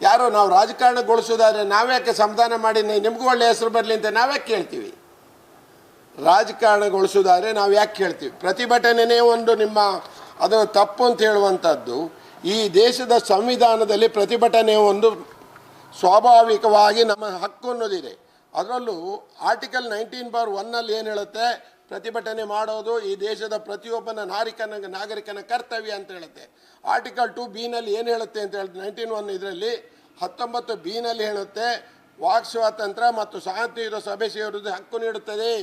ಯಾರೋ ನಾವು ರಾಜಕಾರಣಗೊಳಿಸೋದಾದರೆ ನಾವ್ಯಾಕೆ ಸಮಾಧಾನ ಮಾಡಿ ನಿಮಗೂ ಒಳ್ಳೆ ಹೆಸರು ಬರಲಿ ಅಂತ ನಾವ್ಯಾಕೆ ಕೇಳ್ತೀವಿ? ರಾಜಕಾರಣಗೊಳಿಸೋದಾದರೆ ನಾವು ಯಾಕೆ ಕೇಳ್ತೀವಿ? ಪ್ರತಿಭಟನೆಯೇ ಒಂದು ನಿಮ್ಮ ಅದು ತಪ್ಪು ಅಂತ ಹೇಳುವಂಥದ್ದು. ಈ ದೇಶದ ಸಂವಿಧಾನದಲ್ಲಿ ಪ್ರತಿಭಟನೆ ಒಂದು ಸ್ವಾಭಾವಿಕವಾಗಿ ನಮ್ಮ ಹಕ್ಕು ಅನ್ನೋದಿದೆ. ಅದರಲ್ಲೂ ಆರ್ಟಿಕಲ್ 19(1) ಏನು ಹೇಳುತ್ತೆ? ಪ್ರತಿಭಟನೆ ಮಾಡೋದು ಈ ದೇಶದ ಪ್ರತಿಯೊಬ್ಬನ ನಾಗರಿಕನ ಕರ್ತವ್ಯ ಅಂತ ಹೇಳುತ್ತೆ. ಆರ್ಟಿಕಲ್ 2(b) ಏನು ಹೇಳುತ್ತೆ ಅಂತ ಹೇಳಿದ್ರೆ 19(1) ಇದರಲ್ಲಿ 19(b) ಹೇಳುತ್ತೆ, ವಾಕ್ ಸ್ವಾತಂತ್ರ್ಯ ಮತ್ತು ಶಾಂತಿಯುತ ಸಭೆ ಸೇರುವುದು ಹಕ್ಕು ನೀಡುತ್ತದೆ.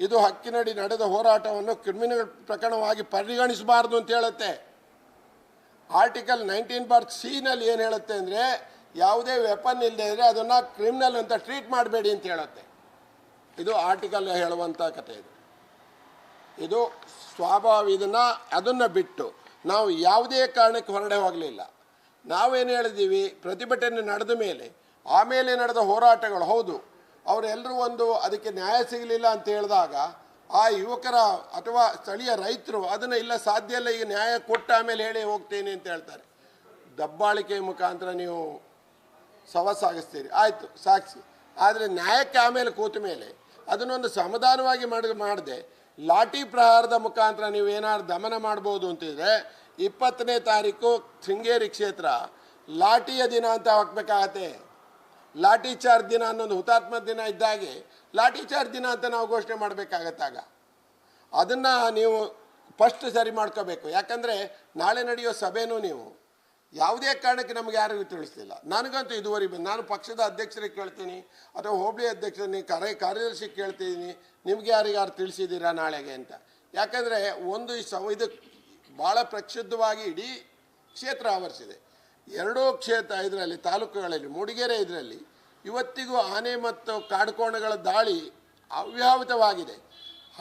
ಇದು ಹಕ್ಕಿನಡಿ ನಡೆದ ಹೋರಾಟವನ್ನು ಕ್ರಿಮಿನಲ್ ಪ್ರಕರಣವಾಗಿ ಪರಿಗಣಿಸಬಾರ್ದು ಅಂತ ಹೇಳುತ್ತೆ. ಆರ್ಟಿಕಲ್ 19(c) ಏನು ಹೇಳುತ್ತೆ ಅಂದರೆ ಯಾವುದೇ ವೆಪನ್ ಇಲ್ಲದೆ ಇದ್ದರೆ ಅದನ್ನು ಕ್ರಿಮಿನಲ್ ಅಂತ ಟ್ರೀಟ್ ಮಾಡಬೇಡಿ ಅಂತ ಹೇಳುತ್ತೆ. ಇದು ಆರ್ಟಿಕಲ್ ಹೇಳುವಂಥ ಕಥೆ. ಇದು ಸ್ವಾಭಾವಿಕ. ಅದನ್ನು ಬಿಟ್ಟು ನಾವು ಯಾವುದೇ ಕಾರಣಕ್ಕೆ ಹೊರಡೆ ಹೋಗಲಿಲ್ಲ. ನಾವೇನು ಹೇಳಿದ್ದೀವಿ, ಪ್ರತಿಭಟನೆ ನಡೆದ ಮೇಲೆ ಆಮೇಲೆ ನಡೆದ ಹೋರಾಟಗಳು ಹೌದು, ಅವರೆಲ್ಲರೂ ಒಂದು ಅದಕ್ಕೆ ನ್ಯಾಯ ಸಿಗಲಿಲ್ಲ ಅಂತ ಹೇಳಿದಾಗ ಆ ಯುವಕರ ಅಥವಾ ಸ್ಥಳೀಯ ರೈತರು ಅದನ್ನು ಇಲ್ಲ ಸಾಧ್ಯ ಇಲ್ಲ, ಈಗ ನ್ಯಾಯ ಕೊಟ್ಟ ಆಮೇಲೆ ಹೇಳಿ ಹೋಗ್ತೇನೆ ಅಂತ ಹೇಳ್ತಾರೆ. ದಬ್ಬಾಳಿಕೆ ಮುಖಾಂತರ ನೀವು ಸಾಗಿಸ್ತೀರಿ, ಆಯಿತು ಸಾಕ್ಷಿ. ಆದರೆ ನ್ಯಾಯಕ್ಕೆ ಆಮೇಲೆ ಕೂತ ಮೇಲೆ ಅದನ್ನೊಂದು ಸಮಾಧಾನವಾಗಿ ಮಾಡದೆ ಲಾಠಿ ಪ್ರಹಾರದ ಮುಖಾಂತರ ನೀವು ಏನಾದ್ರು ದಮನ ಮಾಡ್ಬೋದು ಅಂತಿದ್ರೆ 20ನೇ ತಾರೀಕು ಶೃಂಗೇರಿ ಕ್ಷೇತ್ರ ಲಾಠಿಯ ದಿನ ಅಂತ ಹಾಕಬೇಕಾಗತ್ತೆ. ಲಾಠಿ ಚಾರ್ಜ್ ದಿನ ಅನ್ನೊಂದು ಹುತಾತ್ಮ ದಿನ ಇದ್ದಾಗೆ ಲಾಠಿ ಚಾರ್ಜ್ ದಿನ ಅಂತ ನಾವು ಘೋಷಣೆ ಮಾಡಬೇಕಾಗತ್ತಾಗ ಅದನ್ನು ನೀವು ಫಸ್ಟ್ ಸರಿ ಮಾಡ್ಕೋಬೇಕು. ಯಾಕಂದರೆ ನಾಳೆ ನಡೆಯೋ ಸಭೆನೂ ನೀವು ಯಾವುದೇ ಕಾರಣಕ್ಕೆ ನಮಗೆ ಯಾರಿಗೂ ತಿಳಿಸ್ಲಿಲ್ಲ. ನನಗಂತೂ ಇದುವರೆಗೆ ನಾನು ಪಕ್ಷದ ಅಧ್ಯಕ್ಷರಿಗೆ ಕೇಳ್ತೀನಿ ಅಥವಾ ಹೋಬಳಿ ಅಧ್ಯಕ್ಷರಿಗೆ ಕಾರ್ಯದರ್ಶಿ ಕೇಳ್ತಿದ್ದೀನಿ, ನಿಮ್ಗೆ ಯಾರಿಗಾರು ತಿಳಿಸಿದ್ದೀರಾ ನಾಳೆಗೆ ಅಂತ. ಯಾಕಂದರೆ ಒಂದು ಇದು ಭಾಳ ಪ್ರಕ್ಷುಬ್ಧವಾಗಿ ಇಡೀ ಕ್ಷೇತ್ರ ಆವರಿಸಿದೆ. 2 ಕ್ಷೇತ್ರ ಇದರಲ್ಲಿ ತಾಲೂಕುಗಳಲ್ಲಿ ಮೂಡಿಗೆರೆ ಇದರಲ್ಲಿ ಇವತ್ತಿಗೂ ಆನೆ ಮತ್ತು ಕಾಡುಕೋಣಗಳ ದಾಳಿ ಅವ್ಯಾಹತವಾಗಿದೆ.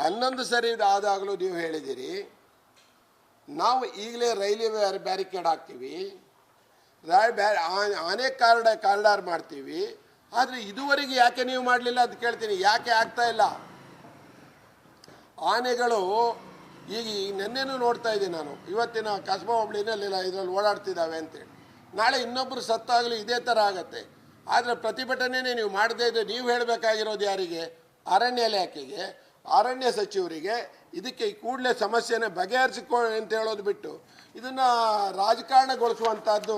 11 ಸರಿ ಆದಾಗಲೂ ನೀವು ಹೇಳಿದ್ದೀರಿ ನಾವು ಈಗಲೇ ರೈಲ್ವೆ ಬ್ಯಾರಿಕೇಡ್ ಹಾಕ್ತೀವಿ, ಆನೆ ಕಾರಿಡಾರ್ ಮಾಡ್ತೀವಿ. ಆದರೆ ಇದುವರೆಗೆ ಯಾಕೆ ನೀವು ಮಾಡಲಿಲ್ಲ ಅಂತ ಕೇಳ್ತೀನಿ. ಯಾಕೆ ಆಗ್ತಾ ಇಲ್ಲ? ಆನೆಗಳು ಈಗ ನೆನ್ನೆನೂ ನೋಡ್ತಾ ಇದ್ದೀನಿ ನಾನು, ಇವತ್ತಿನ ಕಸ್ಬಾ ಹೋಬಳಿನಲ್ಲಿ ಇದರಲ್ಲಿ ಓಡಾಡ್ತಿದ್ದಾವೆ ಅಂತೇಳಿ. ನಾಳೆ ಇನ್ನೊಬ್ಬರು ಸತ್ತಾಗಲಿ ಇದೇ ಥರ ಆಗತ್ತೆ. ಆದರೆ ಪ್ರತಿಭಟನೆನೇ ನೀವು ಮಾಡದೇ ಇದ್ದರೆ ನೀವು ಹೇಳಬೇಕಾಗಿರೋದು ಯಾರಿಗೆ? ಅರಣ್ಯ ಇಲಾಖೆಗೆ, ಅರಣ್ಯ ಸಚಿವರಿಗೆ. ಇದಕ್ಕೆ ಕೂಡಲೇ ಸಮಸ್ಯೆನ ಬಗೆಹರಿಸಿಕೊಳ್ಳಿ ಅಂತ ಹೇಳೋದು ಬಿಟ್ಟು ಇದನ್ನು ರಾಜಕಾರಣಗೊಳಿಸುವಂಥದ್ದು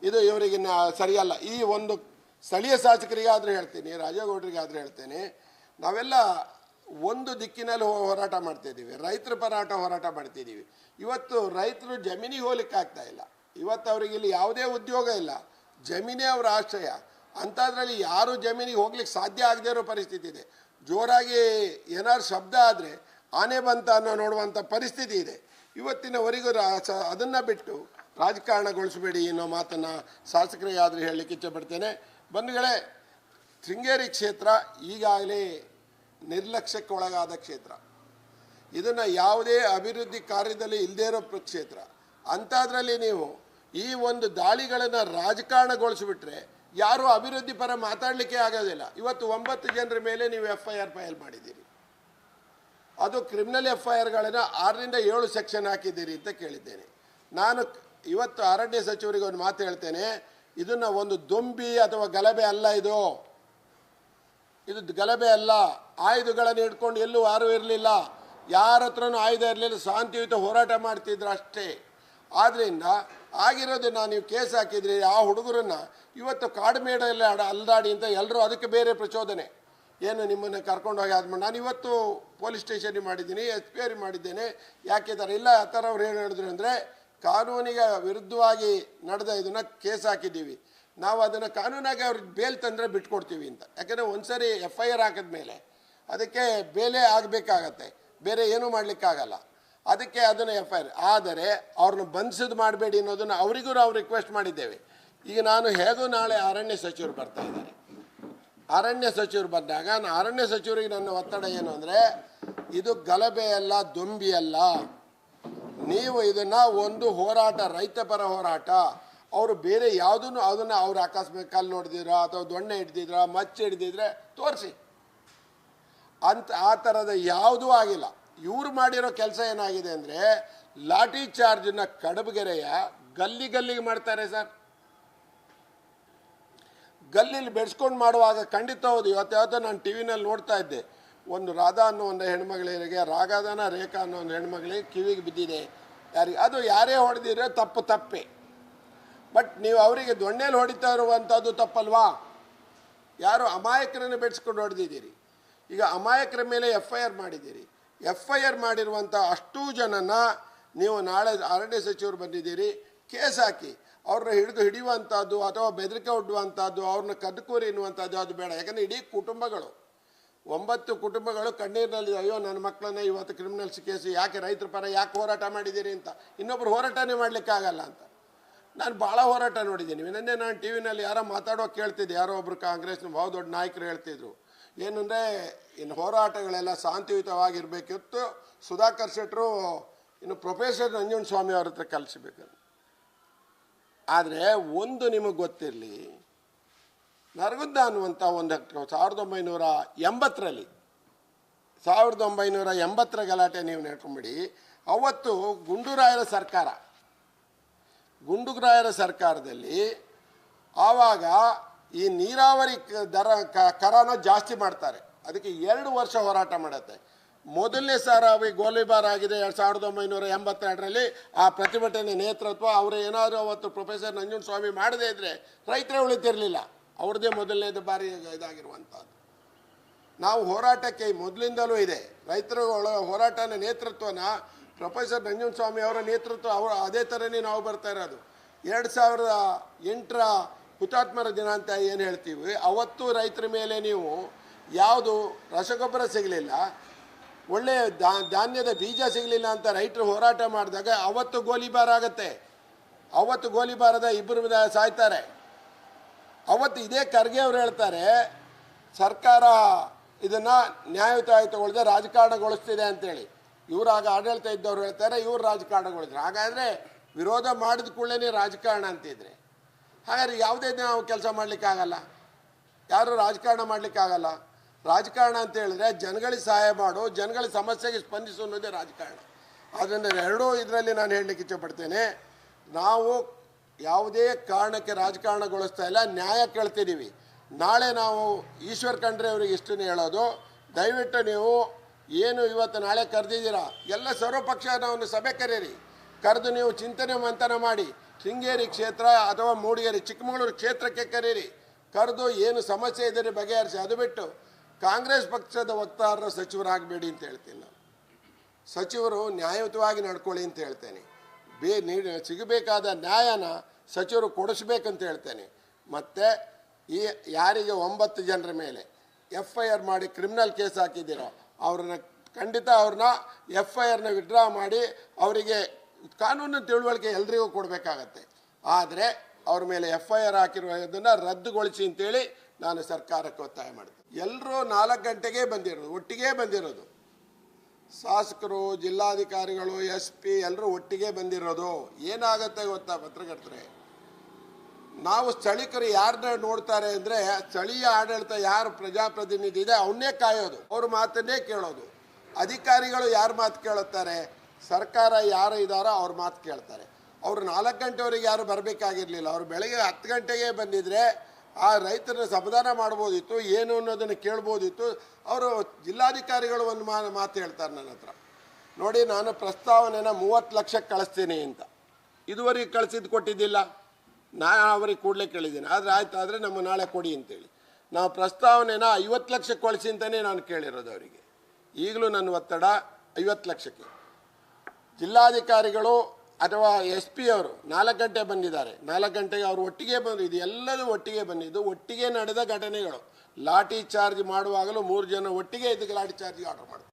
ಇದು ಇವರಿಗೆ ಸರಿಯಲ್ಲ. ಈ ಒಂದು ಸ್ಥಳೀಯ ಶಾಸಕರಿಗಾದರೂ ಹೇಳ್ತೀನಿ, ರಾಜೇಗೌಡರಿಗಾದರೂ ಹೇಳ್ತೇನೆ, ನಾವೆಲ್ಲ ಒಂದು ದಿಕ್ಕಿನಲ್ಲಿ ಹೋರಾಟ ಮಾಡ್ತಿದ್ದೀವಿ, ರೈತರ ಪರಾಟ ಹೋರಾಟ ಮಾಡ್ತಿದ್ದೀವಿ. ಇವತ್ತು ರೈತರು ಜಮೀನಿಗೆ ಹೋಗ್ಲಿಕ್ಕೆ ಆಗ್ತಾ ಇಲ್ಲ. ಇವತ್ತು ಅವರಿಗೆ ಇಲ್ಲಿ ಯಾವುದೇ ಉದ್ಯೋಗ ಇಲ್ಲ, ಜಮೀನೇ ಅವರ ಆಶ್ರಯ. ಅಂಥದ್ರಲ್ಲಿ ಯಾರು ಜಮೀನಿಗೆ ಹೋಗ್ಲಿಕ್ಕೆ ಸಾಧ್ಯ ಆಗದೇ ಇರೋ ಪರಿಸ್ಥಿತಿ ಇದೆ. ಜೋರಾಗಿ ಏನಾದ್ರು ಶಬ್ದ ಆದರೆ ಆನೆ ಬಂತ ಅನ್ನೋ ನೋಡುವಂಥ ಪರಿಸ್ಥಿತಿ ಇದೆ. ಇವತ್ತಿನವರೆಗೂ ಅದನ್ನು ಬಿಟ್ಟು ರಾಜಕಾರಣಗೊಳಿಸಬೇಡಿ ಅನ್ನೋ ಮಾತನ್ನು ಶಾಸಕರಿಗಾದರೂ ಹೇಳಲಿಕ್ಕೆ ಇಚ್ಛೆಪಡ್ತೇನೆ. ಬಂಧುಗಳೇ, ಶೃಂಗೇರಿ ಕ್ಷೇತ್ರ ಈಗಾಗಲೇ ನಿರ್ಲಕ್ಷ್ಯಕ್ಕೆ ಒಳಗಾದ ಕ್ಷೇತ್ರ. ಇದನ್ನು ಯಾವುದೇ ಅಭಿವೃದ್ಧಿ ಕಾರ್ಯದಲ್ಲಿ ಇಲ್ಲದೇ ಇರೋ ಕ್ಷೇತ್ರ. ಅಂಥದ್ರಲ್ಲಿ ನೀವು ಈ ಒಂದು ದಾಳಿಗಳನ್ನು ರಾಜಕಾರಣಗೊಳಿಸಿಬಿಟ್ರೆ ಯಾರೂ ಅಭಿವೃದ್ಧಿ ಪರ ಮಾತಾಡಲಿಕ್ಕೆ ಆಗೋದಿಲ್ಲ. ಇವತ್ತು 9 ಜನರ ಮೇಲೆ ನೀವು FIR ಫೈಲ್ ಮಾಡಿದ್ದೀರಿ. ಅದು ಕ್ರಿಮಿನಲ್ FIRಗಳನ್ನು 6ರಿಂದ 7 ಸೆಕ್ಷನ್ ಹಾಕಿದ್ದೀರಿ ಅಂತ ಕೇಳಿದ್ದೇನೆ. ನಾನು ಇವತ್ತು ಅರಣ್ಯ ಸಚಿವರಿಗೆ ಒಂದು ಮಾತು ಹೇಳ್ತೇನೆ, ಇದನ್ನು ಒಂದು ದೊಂಬಿ ಅಥವಾ ಗಲಭೆ ಅಲ್ಲ. ಇದು ಇದು ಗಲಭೆ ಅಲ್ಲ. ಆಯುಧಗಳನ್ನು ಹಿಡ್ಕೊಂಡು ಎಲ್ಲೂ ಯಾರೂ ಇರಲಿಲ್ಲ, ಯಾರ ಹತ್ರನೂ ಆಯುಧ ಇರಲಿಲ್ಲ, ಶಾಂತಿಯುತ ಹೋರಾಟ ಮಾಡ್ತಿದ್ರು ಅಷ್ಟೇ. ಆದ್ದರಿಂದ ಆಗಿರೋದನ್ನ ನೀವು ಕೇಸ್ ಹಾಕಿದ್ರಿ. ಆ ಹುಡುಗರನ್ನ ಇವತ್ತು ಕಾಡುಮೇಡಲ್ಲಿ ಅಲ್ದಾಡಿ ಅಂತ ಎಲ್ಲರೂ ಅದಕ್ಕೆ ಬೇರೆ ಪ್ರಚೋದನೆ. ಏನು ನಿಮ್ಮನ್ನು ಕರ್ಕೊಂಡೋಗಿ ಆದ್ಮೇಲೆ ನಾನು ಇವತ್ತು ಪೊಲೀಸ್ ಸ್ಟೇಷನ್ಗೆ ಮಾಡಿದ್ದೀನಿ, SPR ಮಾಡಿದ್ದೇನೆ. ಯಾಕೆ ಥರ ಇಲ್ಲ ಆ ಥರ ಅವ್ರು ಏನು ಹೇಳಿದ್ರು ಅಂದರೆ, ಕಾನೂನಿಗೆ ವಿರುದ್ಧವಾಗಿ ನಡೆದ ಇದನ್ನು ಕೇಸ್ ಹಾಕಿದ್ದೀವಿ, ನಾವು ಅದನ್ನು ಕಾನೂನಾಗಿ ಅವ್ರಿಗೆ ಬೇಲ್ ತಂದರೆ ಬಿಟ್ಕೊಡ್ತೀವಿ ಅಂತ. ಯಾಕೆಂದರೆ ಒಂದು ಸರಿ FIR ಹಾಕಿದ್ಮೇಲೆ ಅದಕ್ಕೆ ಬೇಲೇ ಆಗಬೇಕಾಗತ್ತೆ, ಬೇರೆ ಏನೂ ಮಾಡಲಿಕ್ಕಾಗಲ್ಲ. ಅದಕ್ಕೆ ಅದನ್ನು FIR. ಆದರೆ ಅವ್ರನ್ನ ಬಂಧಿಸೋದು ಮಾಡಬೇಡಿ ಅನ್ನೋದನ್ನು ಅವರಿಗೂ ನಾವು ರಿಕ್ವೆಸ್ಟ್ ಮಾಡಿದ್ದೇವೆ. ಈಗ ನಾನು ಹೇಗೂ ನಾಳೆ ಅರಣ್ಯ ಸಚಿವರು ಬರ್ತಾ ಇದ್ದಾರೆ. ಅರಣ್ಯ ಸಚಿವರು ಬಂದಾಗ ಅರಣ್ಯ ಸಚಿವರಿಗೆ ನನ್ನ ಒತ್ತಡ ಏನು ಅಂದರೆ, ಇದು ಗಲಭೆ ಅಲ್ಲ, ದೊಂಬಿ ಅಲ್ಲ. ನೀವು ಇದನ್ನು ಒಂದು ಹೋರಾಟ, ರೈತಪರ ಹೋರಾಟ. ಅವರು ಬೇರೆ ಯಾವುದೂ ಅದನ್ನು ಅವ್ರು ಅಕಸ್ಮಾತ್ ಕಲ್ಲು ನೋಡಿದಿದ್ರ ಅಥವಾ ದೊಣ್ಣೆ ಹಿಡ್ದಿದ್ರ, ಮಚ್ಚೆ ಹಿಡ್ದಿದ್ರೆ ತೋರಿಸಿ. ಆ ಥರದ ಯಾವುದೂ ಆಗಿಲ್ಲ. ಇವರು ಮಾಡಿರೋ ಕೆಲಸ ಏನಾಗಿದೆ ಅಂದರೆ, ಲಾಠಿ ಚಾರ್ಜನ್ನ ಕಡಬಗೆರೆಯ ಗಲ್ಲಿಗೆ ಮಾಡ್ತಾರೆ ಸರ್. ಗಲ್ಲಿಲಿ ಬೆಳೆಸ್ಕೊಂಡು ಮಾಡುವಾಗ ಖಂಡಿತ ಹೌದು. ಇವತ್ತು ನಾನು TVನಲ್ಲಿ ನೋಡ್ತಾ ಇದ್ದೆ, ಒಂದು ರಾಧಾ ಅನ್ನೋ ಒಂದು ಹೆಣ್ಮಗಳಿಗೆ, ರಾಗಾದನ ರೇಖಾ ಅನ್ನೋ ಒಂದು ಹೆಣ್ಮಗಳಿಗೆ ಕಿವಿಗೆ ಬಿದ್ದಿದೆ. ಅದು ಯಾರೇ ಹೊಡೆದಿದ್ರೆ ತಪ್ಪೇ. ಬಟ್ ನೀವು ಅವರಿಗೆ ದೊಣ್ಣೆಯಲ್ಲಿ ಹೊಡಿತಾ ಇರುವಂಥದ್ದು ತಪ್ಪಲ್ವಾ? ಯಾರು ಅಮಾಯಕರನ್ನು ಬೆಳೆಸ್ಕೊಂಡು ಹೊಡೆದಿದ್ದೀರಿ. ಈಗ ಅಮಾಯಕರ ಮೇಲೆ FIR ಮಾಡಿದ್ದೀರಿ. FIR ಮಾಡಿರುವಂಥ ಅಷ್ಟೂ ಜನನ ನೀವು ನಾಳೆ ಅರಣ್ಯ ಸಚಿವರು ಬಂದಿದ್ದೀರಿ, ಕೇಸ್ ಹಾಕಿ ಅವ್ರನ್ನ ಹಿಡಿಯುವಂಥದ್ದು ಅಥವಾ ಬೆದರಿಕೆ ಒಡ್ಡುವಂಥದ್ದು, ಅವ್ರನ್ನ ಕದ್ದುಕೂರಿ ಎನ್ನುವಂಥದ್ದು ಅದು ಬೇಡ. ಯಾಕಂದರೆ ಇಡೀ ಕುಟುಂಬಗಳು, 9 ಕುಟುಂಬಗಳು ಕಣ್ಣೀರಿನಲ್ಲಿ, ಅಯ್ಯೋ ನನ್ನ ಮಕ್ಕಳನ್ನ ಇವತ್ತು ಕ್ರಿಮಿನಲ್ಸ್ ಕೇಸು, ಯಾಕೆ ರೈತರ ಪರ ಯಾಕೆ ಹೋರಾಟ ಮಾಡಿದ್ದೀರಿ ಅಂತ. ಇನ್ನೊಬ್ರು ಹೋರಾಟನೇ ಮಾಡಲಿಕ್ಕಾಗಲ್ಲ ಅಂತ. ನಾನು ಭಾಳ ಹೋರಾಟ ನೋಡಿದ್ದೀನಿ. ನಿನ್ನೆ ನಾನು TVನಲ್ಲಿ ಯಾರೋ ಮಾತಾಡೋ ಕೇಳ್ತಿದ್ದೆ, ಯಾರೋ ಒಬ್ಬರು ಕಾಂಗ್ರೆಸ್ನ ಬಹು ದೊಡ್ಡ ನಾಯಕರು ಹೇಳ್ತಿದ್ರು ಏನಂದರೆ, ಇನ್ನು ಹೋರಾಟಗಳೆಲ್ಲ ಶಾಂತಿಯುತವಾಗಿರಬೇಕಿತ್ತು. ಸುಧಾಕರ್ ಶೆಟ್ಟರು ಇನ್ನು ಪ್ರೊಫೆಸರ್ ನಂಜುಂಡಸ್ವಾಮಿ ಅವ್ರ ಹತ್ರ ಕಲಿಸಬೇಕು. ಆದರೆ ಒಂದು ನಿಮಗೆ ಗೊತ್ತಿರಲಿ, ನರಗುಂದ ಅನ್ನುವಂಥ ಒಂದು 1980ರ ಗಲಾಟೆ ನೀವು ನೆಡ್ಕೊಂಬಿಡಿ. ಅವತ್ತು ಗುಂಡೂರಾಯರ ಸರ್ಕಾರದಲ್ಲಿ ಆವಾಗ ಈ ನೀರಾವರಿ ಕರನ ಜಾಸ್ತಿ ಮಾಡ್ತಾರೆ. ಅದಕ್ಕೆ 2 ವರ್ಷ ಹೋರಾಟ ಮಾಡುತ್ತೆ. ಮೊದಲನೇ ಸಾರಿ ಗೋಲಿಬಾರ್ ಆಗಿದೆ 1982ರಲ್ಲಿ. ಆ ಪ್ರತಿಭಟನೆ ನೇತೃತ್ವ ಅವರು ಏನಾದರೂ ಅವತ್ತು ಪ್ರೊಫೆಸರ್ ನಂಜುಂಡಸ್ವಾಮಿ ಮಾಡದೇ ಇದ್ದರೆ ರೈತರೇ ಉಳಿತಿರಲಿಲ್ಲ. ಅವ್ರದ್ದೇ ಮೊದಲನೇದು ಬಾರಿ ಇದಾಗಿರುವಂಥದ್ದು. ನಾವು ಹೋರಾಟಕ್ಕೆ ಮೊದಲಿಂದಲೂ ಇದೆ. ರೈತರ ಹೋರಾಟನ ನೇತೃತ್ವನ ಪ್ರೊಫೆಸರ್ ನಂಜುಂಡಸ್ವಾಮಿ ಅವರ ನೇತೃತ್ವ, ಅವರು ಅದೇ ಥರನೇ ನಾವು ಬರ್ತಾ ಇರೋದು. 2008ರ ಹುತಾತ್ಮರ ದಿನ ಅಂತ ಏನು ಹೇಳ್ತೀವಿ, ಅವತ್ತು ರೈತರ ಮೇಲೆ ನೀವು ಯಾವುದು ರಸಗೊಬ್ಬರ ಸಿಗಲಿಲ್ಲ, ಒಳ್ಳೆಯ ಧಾನ್ಯದ ಬೀಜ ಸಿಗಲಿಲ್ಲ ಅಂತ ರೈತರು ಹೋರಾಟ ಮಾಡಿದಾಗ ಅವತ್ತು ಗೋಲಿಬಾರ್ ಆಗುತ್ತೆ. ಅವತ್ತು ಗೋಲಿಬಾರದ 2 ಸಾಯ್ತಾರೆ. ಅವತ್ತು ಇದೇ ಖರ್ಗೆ ಅವರು ಹೇಳ್ತಾರೆ, ಸರ್ಕಾರ ಇದನ್ನು ನ್ಯಾಯಯುತಗೊಳ್ಳದೆ ರಾಜಕಾರಣಗೊಳಿಸ್ತಿದೆ ಅಂತೇಳಿ. ಇವರಾಗ ಆಡಳಿತ ಇದ್ದವ್ರು ಹೇಳ್ತಾರೆ, ಇವರು ರಾಜಕಾರಣಗೊಳಿಸ್ತಾರೆ. ಹಾಗಾದರೆ ವಿರೋಧ ಮಾಡಿದ ಕೂಡಲೇ ರಾಜಕಾರಣ ಅಂತಿದ್ರೆ, ಹಾಗಾದ್ರೆ ಯಾವುದೇ ನಾವು ಕೆಲಸ ಮಾಡಲಿಕ್ಕಾಗಲ್ಲ, ಯಾರು ರಾಜಕಾರಣ ಮಾಡಲಿಕ್ಕಾಗಲ್ಲ. ರಾಜಕಾರಣ ಅಂತ ಹೇಳಿದ್ರೆ ಜನಗಳಿಗೆ ಸಹಾಯ ಮಾಡು, ಜನಗಳ ಸಮಸ್ಯೆಗೆ ಸ್ಪಂದಿಸು ಅನ್ನೋದೇ ರಾಜಕಾರಣ. ಆದ್ದರಿಂದ ಎರಡೂ ಇದರಲ್ಲಿ ನಾನು ಹೇಳಲಿಕ್ಕೆ ಇಷ್ಟಪಡ್ತೇನೆ. ನಾವು ಯಾವುದೇ ಕಾರಣಕ್ಕೆ ರಾಜಕಾರಣಗೊಳಿಸ್ತಾ ಇಲ್ಲ, ನ್ಯಾಯ ಕೇಳ್ತಿದ್ದೀವಿ. ನಾಳೆ ನಾವು ಈಶ್ವರ್ ಖಂಡ್ರೆ ಅವರಿಗೆ ಇಷ್ಟನ್ನೇ ಹೇಳೋದು, ದಯವಿಟ್ಟು ನೀವು ಏನು ಇವತ್ತು ನಾಳೆ ಕರೆದಿದ್ದೀರಾ, ಎಲ್ಲ ಸರ್ವಪಕ್ಷ ನಾವು ಸಭೆ ಕರೀರಿ, ಕರೆದು ನೀವು ಚಿಂತನೆ ಮಂಥನ ಮಾಡಿ ಶೃಂಗೇರಿ ಕ್ಷೇತ್ರ ಅಥವಾ ಮೂಡಿಗೆರೆ ಚಿಕ್ಕಮಗಳೂರು ಕ್ಷೇತ್ರಕ್ಕೆ ಕರೀರಿ, ಕರೆದು ಏನು ಸಮಸ್ಯೆ ಇದ್ದರೆ ಬಗೆಹರಿಸಿ. ಅದು ಬಿಟ್ಟು ಕಾಂಗ್ರೆಸ್ ಪಕ್ಷದ ವಕ್ತಾರರ ಸಚಿವರಾಗಬೇಡಿ ಅಂತ ಹೇಳ್ತೀನಿ ನಾನು. ಸಚಿವರು ನ್ಯಾಯಯುತವಾಗಿ ನಡ್ಕೊಳ್ಳಿ ಅಂತ ಹೇಳ್ತೇನೆ. ಸಿಗಬೇಕಾದ ನ್ಯಾಯನ ಸಚಿವರು ಕೊಡಿಸ್ಬೇಕಂತ ಹೇಳ್ತೇನೆ. ಮತ್ತು ಈ ಯಾರಿಗೆ 9 ಜನರ ಮೇಲೆ FIR ಮಾಡಿ ಕ್ರಿಮಿನಲ್ ಕೇಸ್ ಹಾಕಿದ್ದೀರೋ ಅವ್ರನ್ನ ಖಂಡಿತ ಅವ್ರನ್ನ FIRನ ವಿಡ್ರಾ ಮಾಡಿ ಅವರಿಗೆ ಕಾನೂನು ತಿಳುವಳಿಕೆ ಎಲ್ರಿಗೂ ಕೊಡಬೇಕಾಗತ್ತೆ. ಆದರೆ ಅವ್ರ ಮೇಲೆ FIR ಹಾಕಿರೋದನ್ನು ರದ್ದುಗೊಳಿಸಿ ಅಂತೇಳಿ ನಾನು ಸರ್ಕಾರಕ್ಕೆ ಒತ್ತಾಯ ಮಾಡಿದೆ. ಎಲ್ಲರೂ 4 ಗಂಟೆಗೆ ಬಂದಿರೋದು, ಒಟ್ಟಿಗೆ ಬಂದಿರೋದು, ಶಾಸಕರು, ಜಿಲ್ಲಾಧಿಕಾರಿಗಳು, SP ಎಲ್ಲರೂ ಒಟ್ಟಿಗೆ ಬಂದಿರೋದು. ಏನಾಗುತ್ತೆ ಗೊತ್ತಾ ಪತ್ರಕರ್ತರೆ, ನಾವು ಸ್ಥಳೀಕರು ಯಾರನ್ನ ನೋಡ್ತಾರೆ ಅಂದರೆ, ಸ್ಥಳೀಯ ಆಡಳಿತ ಯಾರು ಪ್ರಜಾಪ್ರತಿನಿಧಿ ಇದೆ ಅವನ್ನೇ ಕಾಯೋದು, ಅವ್ರ ಮಾತನ್ನೇ ಕೇಳೋದು. ಅಧಿಕಾರಿಗಳು ಯಾರ ಮಾತು ಕೇಳುತ್ತಾರೆ, ಸರ್ಕಾರ ಯಾರು ಇದ್ದಾರೋ ಅವ್ರ ಮಾತು ಕೇಳ್ತಾರೆ. ಅವರು 4 ಗಂಟೆವರೆಗೆ ಯಾರು ಬರಬೇಕಾಗಿರಲಿಲ್ಲ. ಅವರು ಬೆಳಗ್ಗೆ 10 ಗಂಟೆಗೆ ಬಂದಿದ್ದರೆ ಆ ರೈತರನ್ನ ಸಮಾಧಾನ ಮಾಡ್ಬೋದಿತ್ತು, ಏನು ಅನ್ನೋದನ್ನು ಕೇಳ್ಬೋದಿತ್ತು. ಅವರು ಜಿಲ್ಲಾಧಿಕಾರಿಗಳು ಒಂದು ಮಾತು ಹೇಳ್ತಾರೆ ನನ್ನ ಹತ್ರ, ನೋಡಿ ನಾನು ಪ್ರಸ್ತಾವನೆನ 30 ಲಕ್ಷಕ್ಕೆ ಕಳಿಸ್ತೀನಿ ಅಂತ. ಇದುವರೆಗೆ ಕಳಿಸಿದ್ದು ಕೊಟ್ಟಿದ್ದಿಲ್ಲ. ನಾನು ಅವರಿಗೆ ಕೂಡಲೇ ಕೇಳಿದ್ದೀನಿ, ಆದರೆ ಆಯ್ತು, ಆದರೆ ನಮ್ಮ ನಾಳೆ ಕೊಡಿ ಅಂತೇಳಿ. ನಾವು ಪ್ರಸ್ತಾವನೆನ 50 ಲಕ್ಷಕ್ಕೆ ಕಳಿಸಿ ಅಂತಲೇ ನಾನು ಕೇಳಿರೋದು ಅವರಿಗೆ. ಈಗಲೂ ನನ್ನ ಒತ್ತಡ 50 ಲಕ್ಷಕ್ಕೆ. ಜಿಲ್ಲಾಧಿಕಾರಿಗಳು ಅಥವಾ SP ಅವರು 4 ಗಂಟೆ ಬಂದಿದ್ದಾರೆ. 4 ಗಂಟೆಗೆ ಅವರು ಒಟ್ಟಿಗೆ ಬಂದರು. ಇದು ಎಲ್ಲದೂ ಒಟ್ಟಿಗೆ ಬಂದಿದ್ದು, ಒಟ್ಟಿಗೆ ನಡೆದ ಘಟನೆಗಳು. ಲಾಠಿ ಚಾರ್ಜ್ ಮಾಡುವಾಗಲೂ 3 ಜನ ಒಟ್ಟಿಗೆ ಇದಕ್ಕೆ ಲಾಠಿ ಚಾರ್ಜ್ಗೆ ಆರ್ಡರ್ ಮಾಡಿದ್ರು.